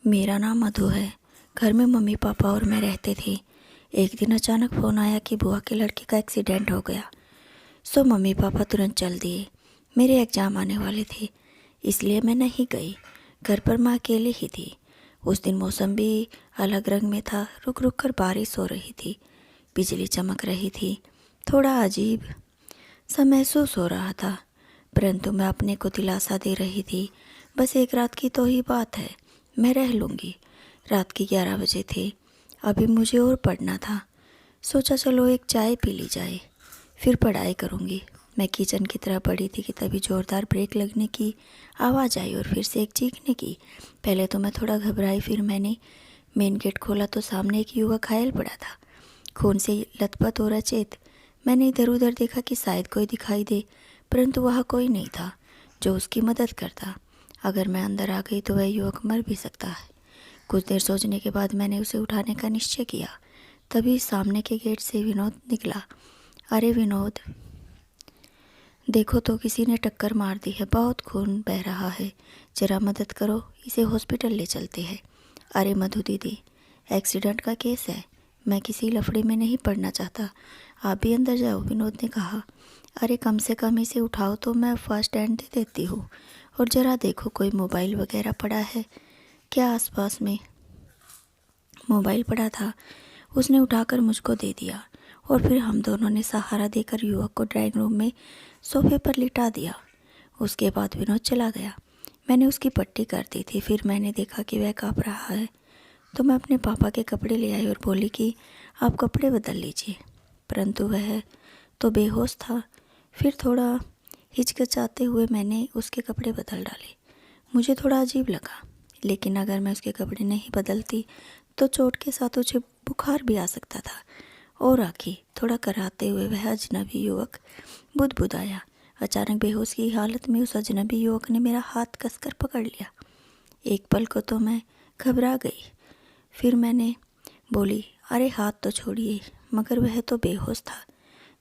मेरा नाम मधु है। घर में मम्मी पापा और मैं रहते थे। एक दिन अचानक फ़ोन आया कि बुआ के लड़के का एक्सीडेंट हो गया। सो मम्मी पापा तुरंत चल दिए। मेरे एग्ज़ाम आने वाले थे, इसलिए मैं नहीं गई। घर पर मैं अकेले ही थी। उस दिन मौसम भी अलग रंग में था। रुक रुक कर बारिश हो रही थी, बिजली चमक रही थी। थोड़ा अजीब सा महसूस हो रहा था, परंतु मैं अपने को दिलासा दे रही थी। बस एक रात की तो ही बात है, मैं रह लूँगी। रात के 11 बजे थे। अभी मुझे और पढ़ना था। सोचा चलो एक चाय पी ली जाए, फिर पढ़ाई करूँगी। मैं किचन की तरफ बढ़ी थी कि तभी ज़ोरदार ब्रेक लगने की आवाज़ आई और फिर से एक चीखने की। पहले तो मैं थोड़ा घबराई, फिर मैंने मेन गेट खोला तो सामने एक युवक घायल पड़ा था, खून से लथपथ और अचेत। मैंने इधर उधर देखा कि शायद कोई दिखाई दे, परंतु वहाँ कोई नहीं था जो उसकी मदद करता। अगर मैं अंदर आ गई तो वह युवक मर भी सकता है। कुछ देर सोचने के बाद मैंने उसे उठाने का निश्चय किया। तभी सामने के गेट से विनोद निकला। अरे विनोद, देखो तो किसी ने टक्कर मार दी है, बहुत खून बह रहा है, जरा मदद करो, इसे हॉस्पिटल ले चलते हैं। अरे मधु दीदी, एक्सीडेंट का केस है, मैं किसी लफड़े में नहीं पड़ना चाहता, आप भी अंदर जाओ, विनोद ने कहा। अरे कम से कम इसे उठाओ तो मैं फर्स्ट एड दे देती हूँ। और ज़रा देखो कोई मोबाइल वगैरह पड़ा है क्या आसपास में। मोबाइल पड़ा था, उसने उठाकर मुझको दे दिया और फिर हम दोनों ने सहारा देकर युवक को ड्राइंग रूम में सोफे पर लिटा दिया। उसके बाद विनोद चला गया। मैंने उसकी पट्टी कर दी थी। फिर मैंने देखा कि वह काँप रहा है, तो मैं अपने पापा के कपड़े ले आई और बोली कि आप कपड़े बदल लीजिए, परंतु वह तो बेहोश था। फिर थोड़ा हिचकिचाते हुए मैंने उसके कपड़े बदल डाले। मुझे थोड़ा अजीब लगा, लेकिन अगर मैं उसके कपड़े नहीं बदलती तो चोट के साथ उसे बुखार भी आ सकता था। और आखिर थोड़ा कराते हुए वह अजनबी युवक बुदबुदाया। अचानक बेहोश की हालत में उस अजनबी युवक ने मेरा हाथ कसकर पकड़ लिया। एक पल को तो मैं घबरा गई। फिर मैंने बोली, अरे हाथ तो छोड़िए, मगर वह तो बेहोश था।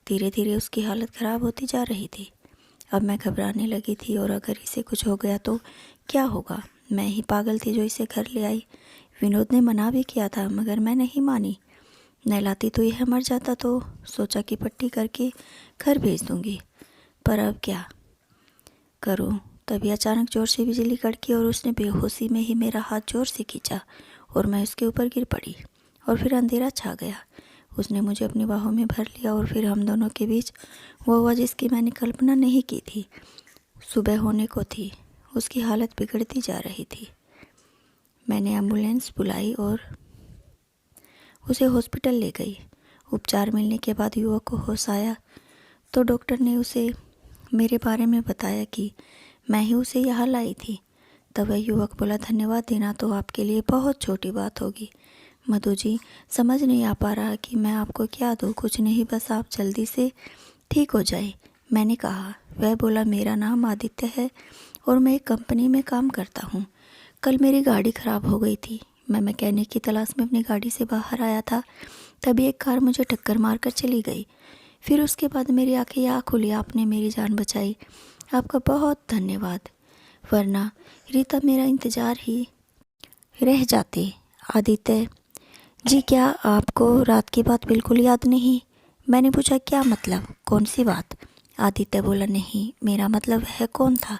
धीरे धीरे उसकी हालत ख़राब होती जा रही थी। अब मैं घबराने लगी थी, और अगर इसे कुछ हो गया तो क्या होगा। मैं ही पागल थी जो इसे घर ले आई। विनोद ने मना भी किया था, मगर मैं नहीं मानी। नहलाती तो यह मर जाता, तो सोचा कि पट्टी करके घर भेज दूंगी, पर अब क्या करूं। तभी अचानक जोर से बिजली कड़की और उसने बेहोशी में ही मेरा हाथ जोर से खींचा और मैं उसके ऊपर गिर पड़ी। और फिर अंधेरा छा गया। उसने मुझे अपनी बाहों में भर लिया और फिर हम दोनों के बीच वो हुआ जिसकी मैंने कल्पना नहीं की थी। सुबह होने को थी, उसकी हालत बिगड़ती जा रही थी। मैंने एम्बुलेंस बुलाई और उसे हॉस्पिटल ले गई। उपचार मिलने के बाद युवक को होश आया तो डॉक्टर ने उसे मेरे बारे में बताया कि मैं ही उसे यहाँ लाई थी। तब वह युवक बोला, धन्यवाद देना तो आपके लिए बहुत छोटी बात होगी मधु जी, समझ नहीं आ पा रहा कि मैं आपको क्या दूँ। कुछ नहीं, बस आप जल्दी से ठीक हो जाए, मैंने कहा। वह बोला, मेरा नाम आदित्य है और मैं एक कंपनी में काम करता हूँ। कल मेरी गाड़ी ख़राब हो गई थी। मैं मैकेनिक की तलाश में अपनी गाड़ी से बाहर आया था, तभी एक कार मुझे टक्कर मारकर चली गई। फिर उसके बाद मेरी आंखें यहाँ खुली, आपने मेरी जान बचाई, आपका बहुत धन्यवाद, वरना रीता मेरा इंतज़ार ही रह जाती। आदित्य जी, क्या आपको रात की बात बिल्कुल याद नहीं? मैंने पूछा, क्या मतलब, कौन सी बात? आदित्य बोला, नहीं, मेरा मतलब है कौन था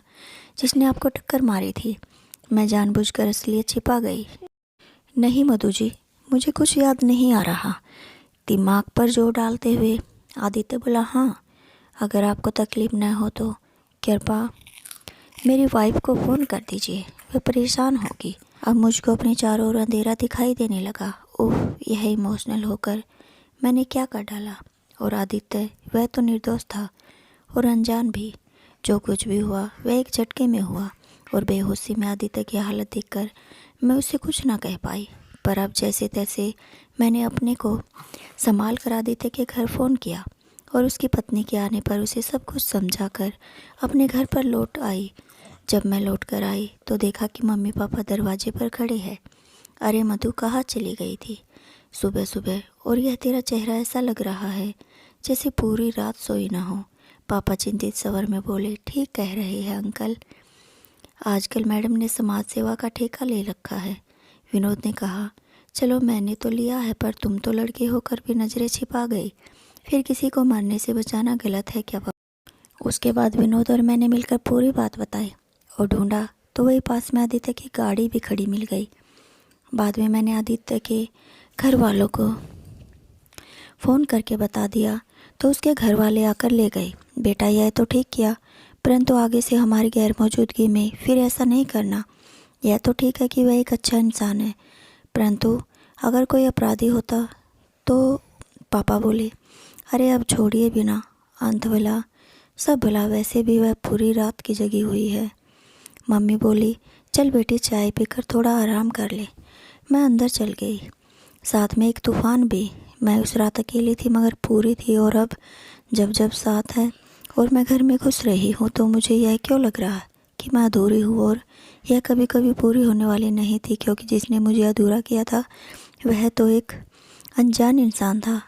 जिसने आपको टक्कर मारी थी। मैं जानबूझकर असलियत छिपा गई। नहीं मधु जी, मुझे कुछ याद नहीं आ रहा, दिमाग पर जोर डालते हुए आदित्य बोला, हाँ, अगर आपको तकलीफ़ न हो तो कृपया मेरी वाइफ को फ़ोन कर दीजिए, वह परेशान होगी। अब मुझको अपने चारों ओर अंधेरा दिखाई देने लगा। ओह, यह इमोशनल होकर मैंने क्या कर डाला। और आदित्य, वह तो निर्दोष था और अनजान भी। जो कुछ भी हुआ वह एक झटके में हुआ, और बेहोशी में आदित्य की हालत देखकर मैं उसे कुछ ना कह पाई। पर अब जैसे तैसे मैंने अपने को संभाल कर आदित्य के घर फ़ोन किया और उसकी पत्नी के आने पर उसे सब कुछ समझाकर अपने घर पर लौट आई। जब मैं लौट कर आई तो देखा कि मम्मी पापा दरवाजे पर खड़े हैं। अरे मधु, कहाँ चली गई थी सुबह सुबह, और यह तेरा चेहरा ऐसा लग रहा है जैसे पूरी रात सोई ना हो। पापा चिंतित स्वर में बोले, ठीक कह रहे हैं अंकल, आजकल मैडम ने समाज सेवा का ठेका ले रखा है, विनोद ने कहा, चलो मैंने तो लिया है, पर तुम तो लड़के होकर भी नज़रें छिपा गई। फिर किसी को मारने से बचाना गलत है क्या पापा? उसके बाद विनोद और मैंने मिलकर पूरी बात बताई और ढूंढा तो वही पास में आदित्य की गाड़ी भी खड़ी मिल गई। बाद में मैंने आदित्य के घर वालों को फ़ोन करके बता दिया तो उसके घर वाले आकर ले गए। बेटा यह तो ठीक किया, परंतु आगे से हमारी गैर मौजूदगी में फिर ऐसा नहीं करना। यह तो ठीक है कि वह एक अच्छा इंसान है, परंतु अगर कोई अपराधी होता तो? पापा बोले, अरे अब छोड़िए बिना, अंत भला सब भला, वैसे भी वह पूरी रात की जगी हुई है। मम्मी बोली, चल बेटी चाय पीकर थोड़ा आराम कर ले। मैं अंदर चल गई, साथ में एक तूफ़ान भी। मैं उस रात अकेली थी मगर पूरी थी, और अब जब जब साथ है और मैं घर में घुस रही हूँ तो मुझे यह क्यों लग रहा है कि मैं अधूरी हूँ, और यह कभी कभी पूरी होने वाली नहीं थी, क्योंकि जिसने मुझे अधूरा किया था वह तो एक अनजान इंसान था।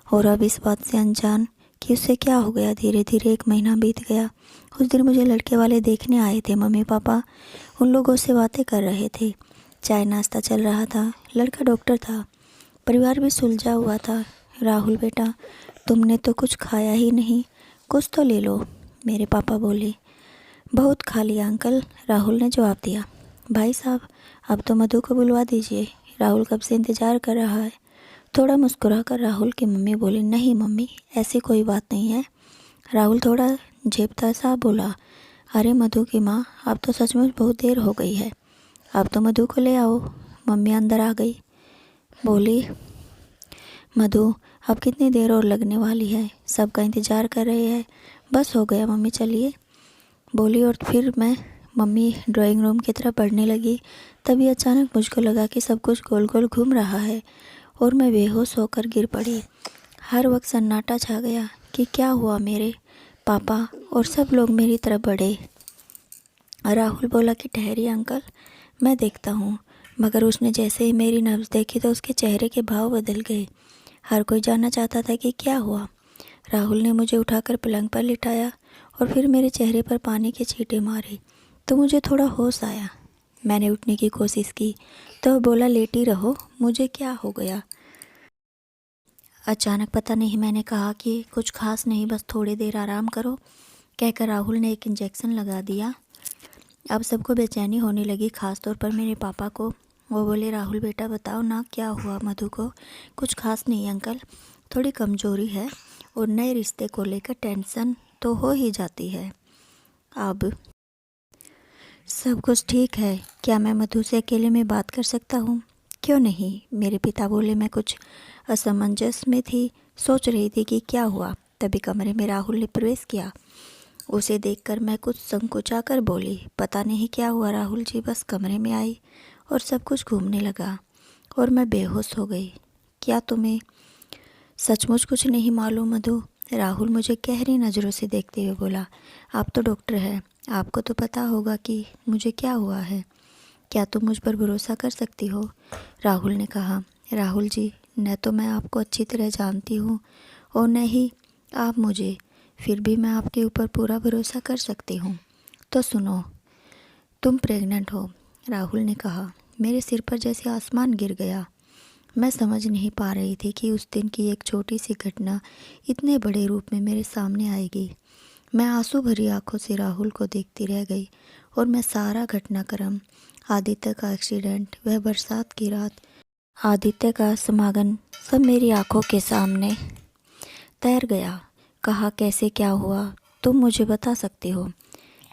और अब इस बात से अनजान कि उससे क्या हो गया। धीरे धीरे 1 महीना बीत गया। उस दिन मुझे लड़के वाले देखने आए थे। मम्मी पापा उन लोगों से बातें कर रहे थे, चाय नाश्ता चल रहा था। लड़का डॉक्टर था, परिवार भी सुलझा हुआ था। राहुल बेटा, तुमने तो कुछ खाया ही नहीं, कुछ तो ले लो, मेरे पापा बोले। बहुत खा लिया अंकल, राहुल ने जवाब दिया। भाई साहब, अब तो मधु को बुलवा दीजिए, राहुल कब से इंतज़ार कर रहा है। थोड़ा मुस्कुरा कर राहुल की मम्मी बोली, नहीं मम्मी, ऐसी कोई बात नहीं है। राहुल थोड़ा झेपता सा बोला, अरे मधु की माँ, अब तो सचमुच बहुत देर हो गई है, अब तो मधु को ले आओ। मम्मी अंदर आ गई, बोली, मधु अब कितनी देर और लगने वाली है, सबका इंतज़ार कर रहे हैं। बस हो गया मम्मी, चलिए, बोली। और फिर मम्मी ड्राइंग रूम की तरफ बढ़ने लगी। तभी अचानक मुझको लगा कि सब कुछ गोल गोल घूम रहा है और मैं बेहोश होकर गिर पड़ी। हर वक्त सन्नाटा छा गया कि क्या हुआ। मेरे पापा और सब लोग मेरी तरफ बढ़े। राहुल बोला कि ठहरिए अंकल, मैं देखता हूँ। मगर उसने जैसे ही मेरी नब्ज़ देखी तो उसके चेहरे के भाव बदल गए। हर कोई जानना चाहता था कि क्या हुआ। राहुल ने मुझे उठाकर पलंग पर लिटाया और फिर मेरे चेहरे पर पानी के छींटे मारे तो मुझे थोड़ा होश आया। मैंने उठने की कोशिश की तो बोला, लेटी रहो, मुझे क्या हो गया। अचानक पता नहीं मैंने कहा कि कुछ खास नहीं, बस थोड़ी देर आराम करो, कहकर राहुल ने एक इंजेक्शन लगा दिया। अब सबको बेचैनी होने लगी, ख़ास तौर पर मेरे पापा को। वो बोले, राहुल बेटा बताओ ना, क्या हुआ मधु को। कुछ खास नहीं अंकल, थोड़ी कमज़ोरी है और नए रिश्ते को लेकर टेंशन तो हो ही जाती है। अब सब कुछ ठीक है, क्या मैं मधु से अकेले में बात कर सकता हूँ? क्यों नहीं, मेरे पिता बोले। मैं कुछ असमंजस में थी, सोच रही थी कि क्या हुआ। तभी कमरे में राहुल ने प्रवेश किया। उसे देखकर मैं कुछ संकोचा कर बोली, पता नहीं क्या हुआ राहुल जी, बस कमरे में आई और सब कुछ घूमने लगा और मैं बेहोश हो गई। क्या तुम्हें सचमुच कुछ नहीं मालूम मधु? राहुल मुझे गहरी नज़रों से देखते हुए बोला, आप तो डॉक्टर हैं, आपको तो पता होगा कि मुझे क्या हुआ है। क्या तुम मुझ पर भरोसा कर सकती हो? राहुल ने कहा, राहुल जी, न तो मैं आपको अच्छी तरह जानती हूँ और न ही आप मुझे, फिर भी मैं आपके ऊपर पूरा भरोसा कर सकती हूँ। तो सुनो, तुम प्रेग्नेंट हो, राहुल ने कहा। मेरे सिर पर जैसे आसमान गिर गया। मैं समझ नहीं पा रही थी कि उस दिन की एक छोटी सी घटना इतने बड़े रूप में मेरे सामने आएगी। मैं आंसू भरी आंखों से राहुल को देखती रह गई और मैं सारा घटनाक्रम, आदित्य का एक्सीडेंट, वह बरसात की रात, आदित्य का समागम, सब मेरी आंखों के सामने तैर गया। कहा, कैसे क्या हुआ, तुम मुझे बता सकते हो।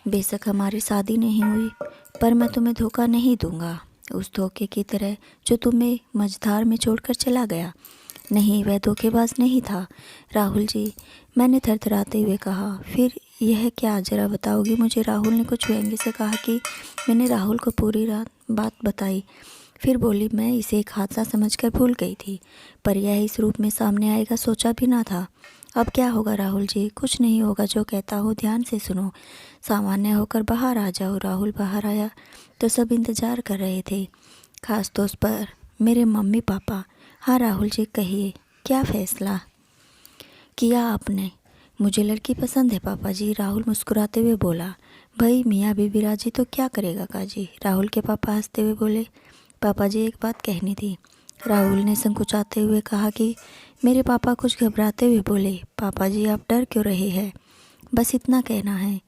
बेशक हमारी शादी नहीं हुई, पर मैं तुम्हें धोखा नहीं दूंगा, उस धोखे की तरह जो तुम्हें मझधार में छोड़कर चला गया। नहीं, वह धोखेबाज नहीं था राहुल जी, मैंने थरथराते हुए कहा। फिर यह क्या, ज़रा बताओगी मुझे? राहुल ने कुछ व्यंग्य से कहा कि मैंने राहुल को पूरी रात बात बताई। फिर बोली, मैं इसे एक हादसा समझकर भूल गई थी, पर यह इस रूप में सामने आएगा सोचा भी ना था। अब क्या होगा राहुल जी? कुछ नहीं होगा, जो कहता हूँ ध्यान से सुनो, सामान्य होकर बाहर आ जाओ। राहुल बाहर आया तो सब इंतज़ार कर रहे थे, खास तौर पर मेरे मम्मी पापा। हाँ राहुल जी, कहिए, क्या फ़ैसला किया आपने? मुझे लड़की पसंद है पापा जी, राहुल मुस्कुराते हुए बोला। भाई मियाँ बीबी राजी तो क्या करेगा काजी, राहुल के पापा हंसते हुए बोले। पापा जी एक बात कहनी थी। राहुल ने संकुचाते हुए कहा कि मेरे पापा कुछ घबराते हुए बोले, पापा जी आप डर क्यों रहे हैं? बस इतना कहना है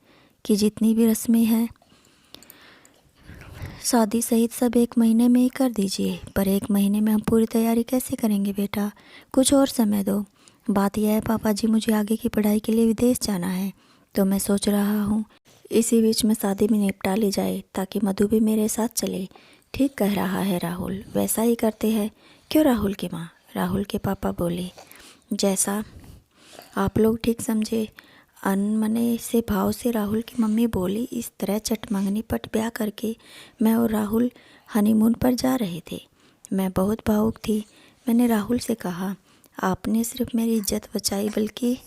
कि जितनी भी रस्में हैं शादी सहित सब 1 महीने में ही कर दीजिए। पर 1 महीने में हम पूरी तैयारी कैसे करेंगे बेटा? कुछ और समय दो। बात यह है पापा जी, मुझे आगे की पढ़ाई के लिए विदेश जाना है, तो मैं सोच रहा हूँ इसी बीच में शादी भी निपटा ली जाए ताकि मधु भी मेरे साथ चले। ठीक कह रहा है राहुल, वैसा ही करते हैं। क्यों राहुल की माँ? राहुल के पापा बोले, जैसा आप लोग ठीक समझे। अनमने से भाव से राहुल की मम्मी बोली। इस तरह चटमंगनी पट ब्याह करके मैं और राहुल हनीमून पर जा रहे थे। मैं बहुत भावुक थी। मैंने राहुल से कहा, आपने सिर्फ मेरी इज्जत बचाई बल्कि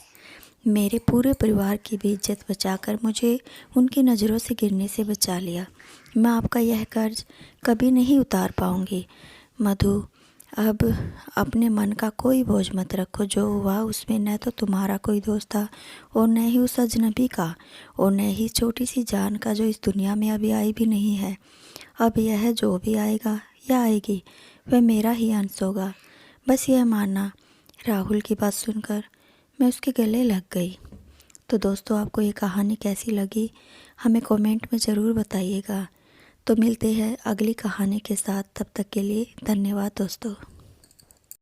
मेरे पूरे परिवार की भी इज्जत बचाकर मुझे उनकी नज़रों से गिरने से बचा लिया। मैं आपका यह कर्ज कभी नहीं उतार पाऊंगी। मधु, अब अपने मन का कोई बोझ मत रखो। जो हुआ उसमें न तो तुम्हारा कोई दोस्त था और न ही उस अजनबी का और न ही छोटी सी जान का जो इस दुनिया में अभी आई भी नहीं है। अब यह जो भी आएगा या आएगी वह मेरा ही अंश होगा, बस यह मानना। राहुल की बात सुनकर मैं उसके गले लग गई। तो दोस्तों, आपको ये कहानी कैसी लगी हमें कमेंट में ज़रूर बताइएगा। तो मिलते हैं अगली कहानी के साथ, तब तक के लिए धन्यवाद दोस्तों।